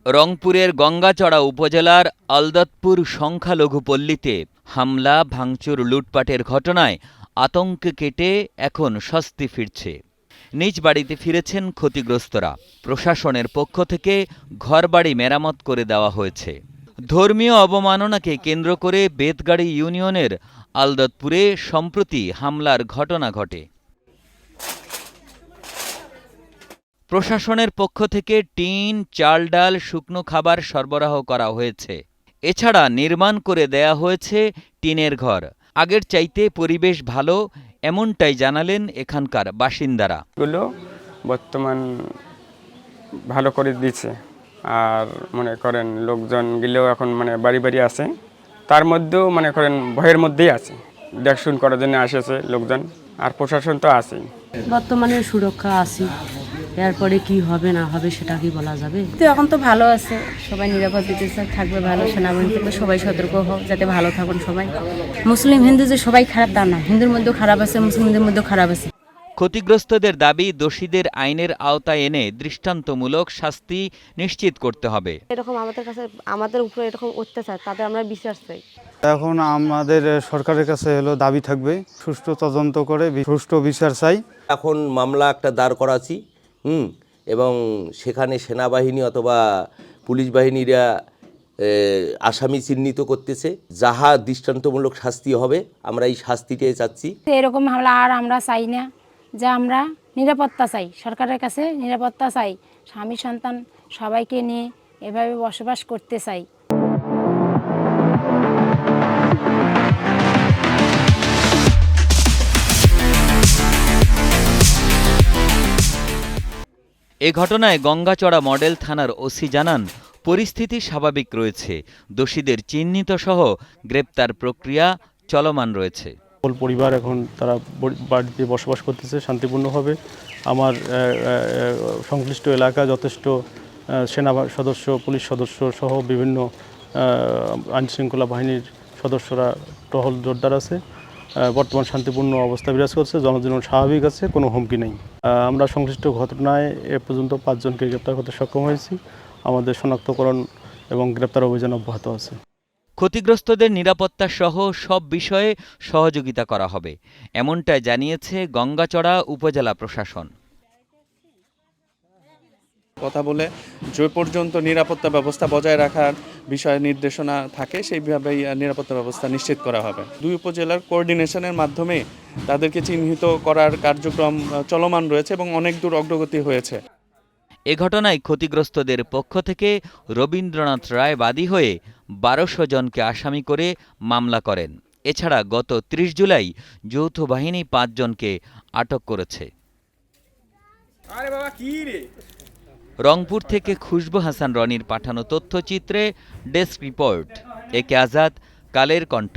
রংপুরের গঙ্গাচড়া উপজেলার আলদতপুর সংখ্যালঘু পল্লীতে হামলা, ভাঙচুর, লুটপাটের ঘটনায় আতঙ্ক কেটে এখন স্বস্তি ফিরছে। নিজ বাড়িতে ফিরেছেন ক্ষতিগ্রস্তরা। প্রশাসনের পক্ষ থেকে ঘরবাড়ি মেরামত করে দেওয়া হয়েছে। ধর্মীয় অবমাননাকে কেন্দ্র করে বেতগাড়ি ইউনিয়নের আলদতপুরে সম্প্রতি হামলার ঘটনা ঘটে। প্রশাসনের পক্ষ থেকে টিন, চাল, ডাল, শুকনো খাবার সরবরাহ করা হয়েছে। এছাড়া নির্মাণ করে দেয়া হয়েছে টিনের ঘর। আগের চাইতে পরিবেশ ভালো, এমনটাই জানালেন এখানকার বাসিন্দারা। এগুলো বর্তমান ভালো করে দিচ্ছে, আর মনে করেন লোকজন গেলেও এখন বাড়ি বাড়ি আছে, তার মধ্যেও মনে করেন ভয়ের মধ্যেই আছে। দেখশুন করার জন্য আসেছে লোকজন, আর প্রশাসন তো আছেই। বর্তমানে সুরক্ষা আছি, এরপরে কি হবে না হবে সেটা কি বলা যাবে। তো এখন তো ভালো আছে, সবাই নিরাপদ দিতেছে, থাকবে ভালো। সেনাবাহিনী থেকে সবাই সতর্ক হোক, যাতে ভালো থাকুন সবাই। মুসলিম হিন্দু যে সবাই খারাপ তা না, হিন্দুর মধ্যেও খারাপ আছে, মুসলিমদের মধ্যেও খারাপ আছে। ক্ষতিগ্রস্তদের দাবি, দোষীদের আইনের আওতায় এনে দৃষ্টান্তমূলক শাস্তি নিশ্চিত করতে হবে। এরকম আমাদের উপরে এরকম অত্যাচার, তাদের আমরা বিচার চাই। এখন আমাদের সরকারের কাছে দাবি থাকবে, সুষ্ঠু তদন্ত করে সুষ্ঠু বিচার চাই। এখন মামলা একটা দাঁড় করাছি, এবং সেখানে সেনাবাহিনী অথবা পুলিশ বাহিনীরা আসামি চিহ্নিত করতেছে। যাহা দৃষ্টান্তমূলক শাস্তি হবে, আমরা এই শাস্তিটাই চাচ্ছি। এরকম হামলা আর আমরা চাই না, যে আমরা নিরাপত্তা চাই, সরকারের কাছে নিরাপত্তা চাই। স্বামী সন্তান সবাইকে নিয়ে এভাবে বসবাস করতে চাই। এ ঘটনায় গঙ্গাচড়া মডেল থানার ওসি জানান, পরিস্থিতি স্বাভাবিক রয়েছে। দোষীদের চিহ্নিত সহ গ্রেপ্তার প্রক্রিয়া চলমান রয়েছে। পরিবার এখন তারা বাড়িতে বসবাস করতেছে শান্তিপূর্ণভাবে। আমার সংশ্লিষ্ট এলাকা যথেষ্ট সেনা সদস্য, পুলিশ সদস্য সহ বিভিন্ন আইনশৃঙ্খলা বাহিনীর সদস্যরা টহল জোরদার আছে। বর্তমান শান্তিপূর্ণ অবস্থা বিরাজ করছে, জনজীবন স্বাভাবিক আছে, কোনো হুমকি নেই। আমরা সংশ্লিষ্ট ঘটনায় এ পর্যন্ত 5 জনকে গ্রেপ্তার করতে সক্ষম হয়েছি। আমাদের শনাক্তকরণ এবং গ্রেপ্তার অভিযান অব্যাহত আছে। ক্ষতিগ্রস্তদের নিরাপত্তা সহ সব বিষয়ে সহযোগিতা করা হবে, এমনটাই জানিয়েছে গঙ্গাচড়া উপজেলা প্রশাসন। কথা বলে যে পর্যন্ত নিরাপত্তা ব্যবস্থা বজায় রাখার বিষয়ে নির্দেশনা থাকে, সেইভাবেই নিরাপত্তা ব্যবস্থা নিশ্চিত করা হবে। 2 উপজেলার কোঅর্ডিনেশনের মাধ্যমে তাদেরকে চিহ্নিত করার কার্যক্রম চলমান রয়েছে এবং অনেক দূর অগ্রগতি হয়েছে। এ ঘটনায় ক্ষতিগ্রস্তদের পক্ষ থেকে রবীন্দ্রনাথ রায় বাদী হয়ে 1200 জনকে আসামি করে মামলা করেন। এছাড়া গত 30 জুলাই যৌথ বাহিনী 5 জনকে আটক করেছে। রংপুর থেকে খুশবু হাসান রনির পাঠানো তথ্যচিত্রে ডেস্ক রিপোর্ট, একে আজাদ, কালের কণ্ঠ।